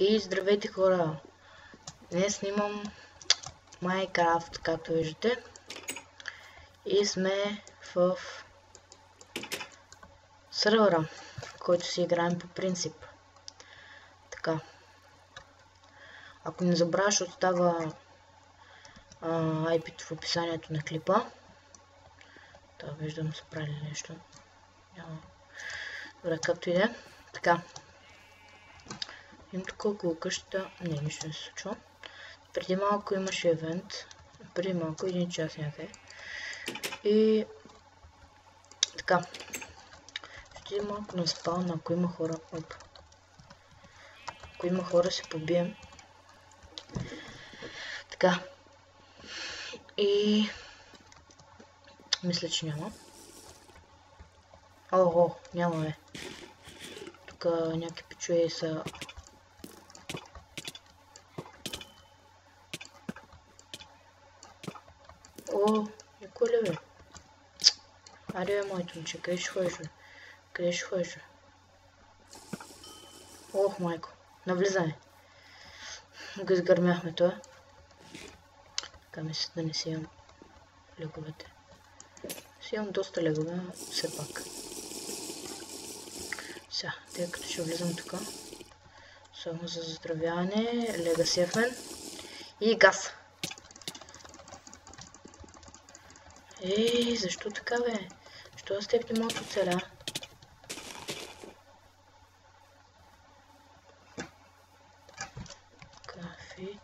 И здравейте хора! Днес снимам Minecraft, както виждате. И сме в сървъра, в който си играем по принцип. Така. Ако не забравяш, остава IP в описанието на клипа. Да, виждам са правили нещо. Няма. Добре, както и да е. Така. Имам тук около къщата. Не, нищо не се случва. Преди малко имаше евент. Преди малко, 1 час някъде. И така. Ще идем малко на спална, ако има хора. Оп. Ако има хора, се побием. Така. И мисля, че няма. Ого, нямаме. Тук някакви пичуи са. О, никой ли бе? Аре, моето момче, къде ще ходиш бе? Къде ще ходиш бе? Ох, майко, навлизаме. Го изгърмяхме това. Така мисля да не си имам леговете. Си имам доста легове, все пак. Сега, тъй като ще влизам тук. Само за заздравяване, лега сефен и газ. Ей, защо така бе? Защо аз теб не мога да оцеля? Кафе.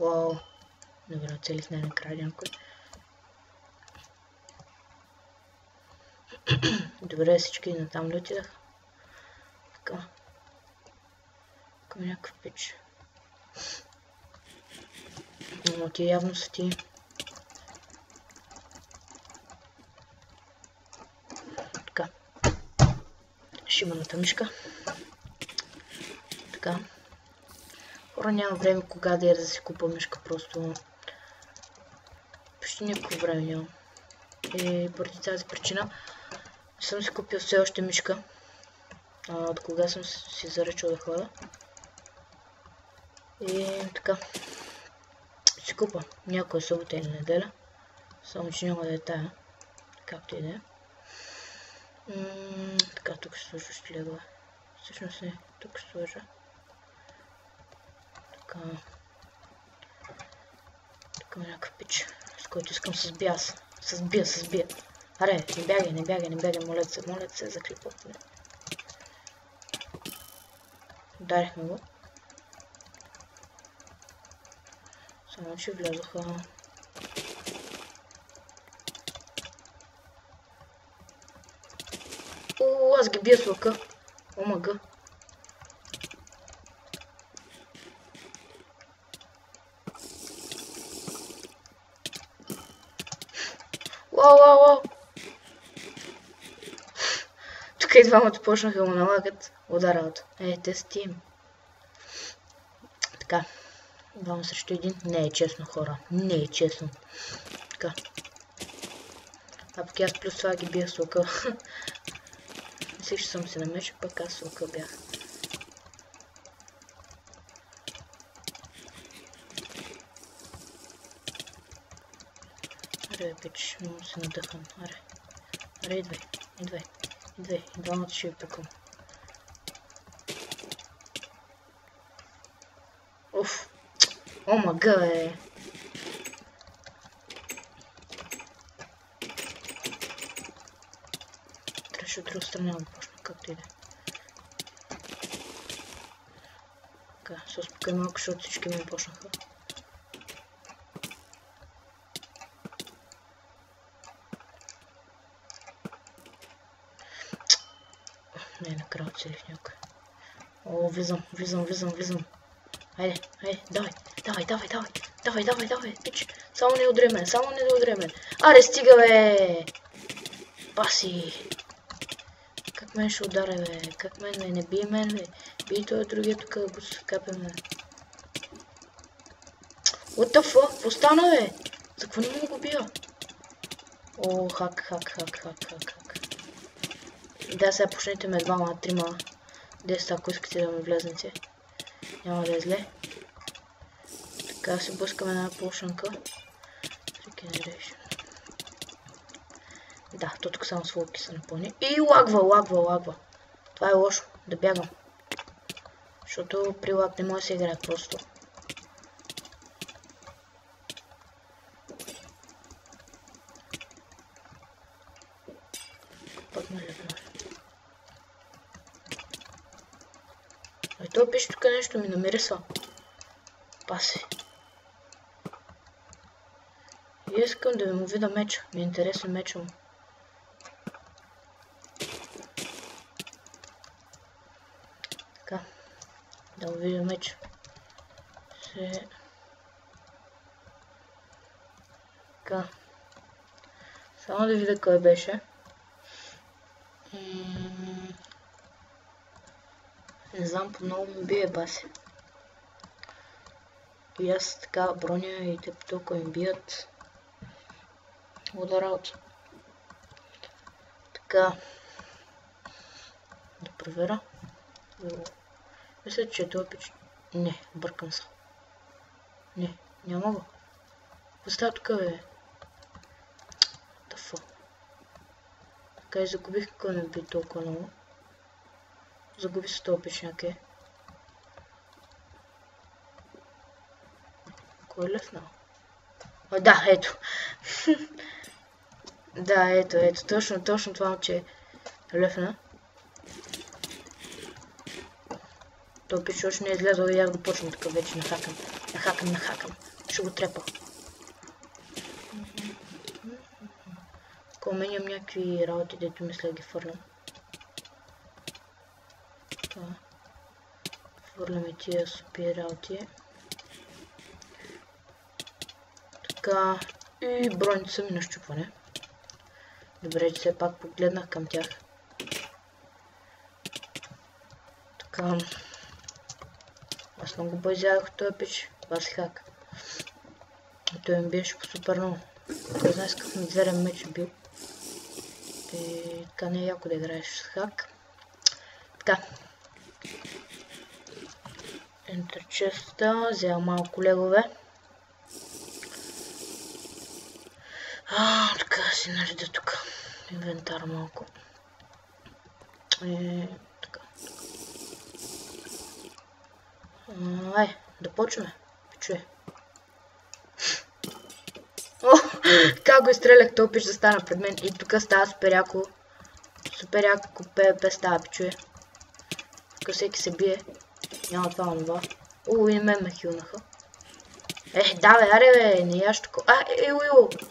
Вау. Добре, оцелих най-накрая някой. Добре, всички натам ли отидах? Така. Към някакъв пич. Но ти явно са ти. Така. Шибаната мишка. Така. Хора, няма време кога да я да си купа мишка, просто почти никакво време нямам. И поради тази причина не съм си купил все още мишка. От кога съм си заръчал да ходя. И така. Си купа някоя събота или неделя. Само че няма да е тая. Както и да е. Така, тук ще сложа още легове. Всъщност не, тук ще сложа. Така. Тук има някакъв пич, с който искам се сбия аз. Се сбия. Аре, не бягай, моля се, за клипа. Ударихме го. Само че влязоха. О, аз ги бия с лъка. Омага. Вау. Тук и двамата почнаха да му налагат ударалото. Те са тим. Така. 2 срещу 1. Не е честно, хора. Не е честно. Така. А пък аз плюс това ги бях с лъка. Мислих, че съм се намешил, пък аз с лъка бях. Аре, пич, много се надъхам. Аре, идвай. И двамата ще ви пекам. Уф. Омага, бе. Трябваше от друга страна да почна, както и да е. Така, се успокой малко, защото всички ми почнаха. Не, накрая оцелих някой. О, влизам. Хайде, давай, пич. Само не удря мен. Аре, стига, бе! Паси! Как мен ще ударя, бе? Как мен, бе? Не бий мен, бе? Бий той другия тук, да го се капеме. What the fuck? Какво стана, бе? За какво не мога да го бия? О, хак. Да, сега почнете ме двама, трима. 10, ако искате да ме влезнете. Няма да е зле. Така се блъскаме една полшанка. Regeneration. Да, то тук само сволки са напълни. И лагва. Това е лошо, да бягам. Защото при лаг не може да се играе просто. Пак ме лепна. То пише тук нещо ми намирисва. Паси. И искам да му видя меча. Ми е интересен меча му. Така. Да го видя меча. Така. Само да видя кой беше. Не знам, по-много ми бие баси. И аз така броня и те толкова ми бият. Ударат. Така. Да проверя. Мисля, че това пич... Не, бъркам се. Не, няма го. Остава тук, бе. Тафа. Така и загубих какво не би толкова много. Загуби се този печняк е. Кой е лефнал? О, да, ето. Да, ето. Точно това, че е лефна. Той пич още не е излязъл и аз го почвам така вече нахакам. Ще го трепа. Ако меням някакви работи, дето мисля ги фърлям. Фърляме тия супи работи. Така. И броните са ми на щупване. Добре, че все пак погледнах към тях. Така. Аз много базявах този пич. Бас хак. Той ми беше по супер много. Кой знае с какъв мизерен меч бил. И така не е яко да играеш с хак. Така. Enter chest-а. Взема малко легове. Така си наредя тук. Инвентар малко. Така. Ай, да почваме. Чуе. О, как го изстрелях, той пич да стана пред мен. И тук става супер яко. Супер яко ПВП става, пичуе. Тук всеки се бие. Няма това. И мен ме хилнаха. Да бе, аре бе, не яш тако.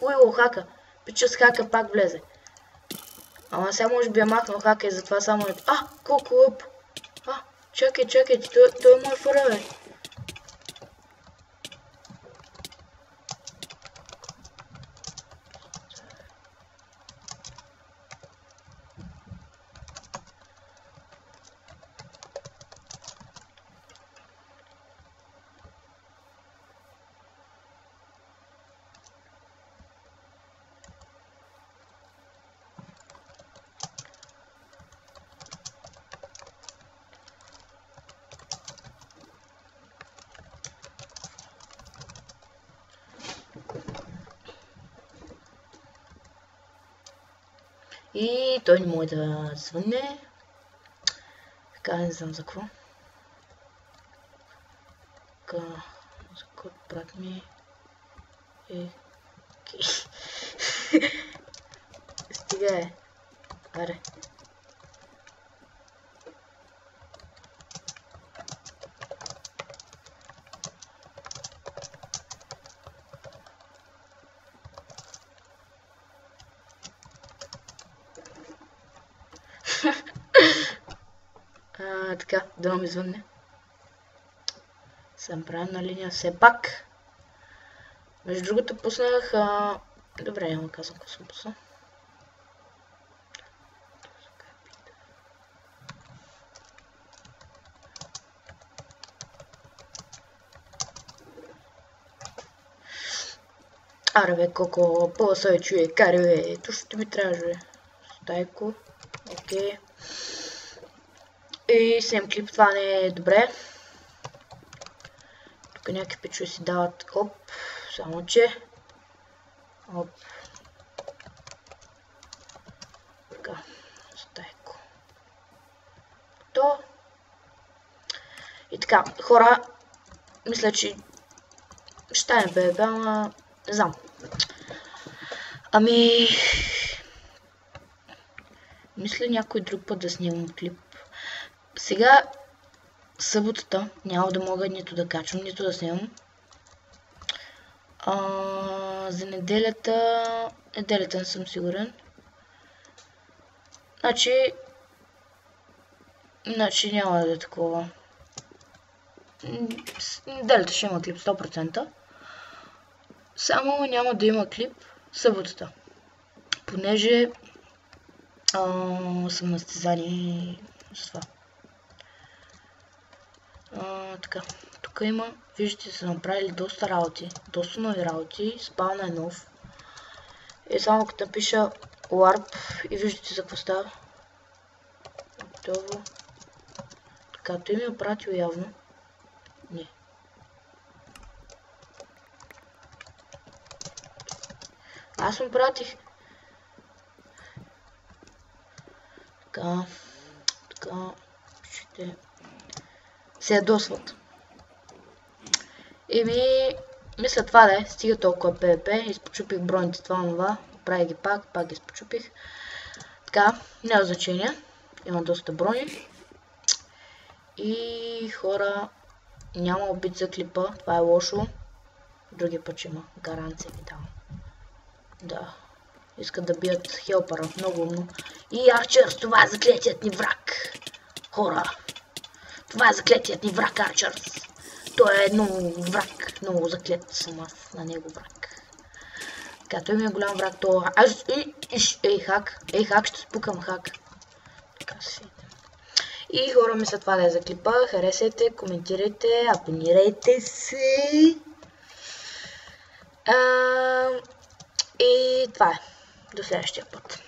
Уило, хака. Пича с хака пак влезе. Ама сега може би я махнал хака и затова само е... колко лъп. Чакай, той е мой фъра, бе. И той не може да звънне. Така, не знам за какво. Така, за кой брат ми е... Стига е. Аре. Така, да ми звънне. Съм правилна линия все пак. Между другото пуснах... Добре, няма казвам какво съм пуснал. Аре бе, Коко, по-се чуе, кари бе, то ще ми трябваше бе. Стайко, окей. И сем клип, това не е добре. Тук някакви пичове си дават оп, само че. Оп. Така, стайко. То. И така, хора, мисля, че ще не бе, ама не знам. Ами... Мисля някой друг път да снимам клип. Сега, съботата, няма да мога нито да качвам, нито да снимам. За неделята не съм сигурен. Значи няма да е такова. Неделята ще има клип 100%. Само няма да има клип съботата. Понеже съм на състезание с това. Така, тук има, виждате, са направили доста работи, доста нови работи, спавна е нов. И само като напиша LARP и виждате за какво става. Готово. Така, той ми е пратил явно. Не. Аз му пратих. Така, ще се ядосват. Мисля това да е, стига толкова PvP, изпочупих броните това, правя ги пак ги изпочупих. Така, няма значение, има доста брони. И хора, няма убит за клипа, това е лошо. Други път ще има, гаранция ви давам. Да, искат да бият хелпъра, много умно. И Арчърс, това е заклетият ни враг. Хора, това е заклетият ни враг, Арчърс. Той е много враг, много заклет съм аз на него враг. Така, той ми е голям враг, това. Ей хак, ще спукам хак. Така си. И хора, мисля това да е за клипа. Харесайте, коментирайте, абонирайте се. И това е. До следващия път.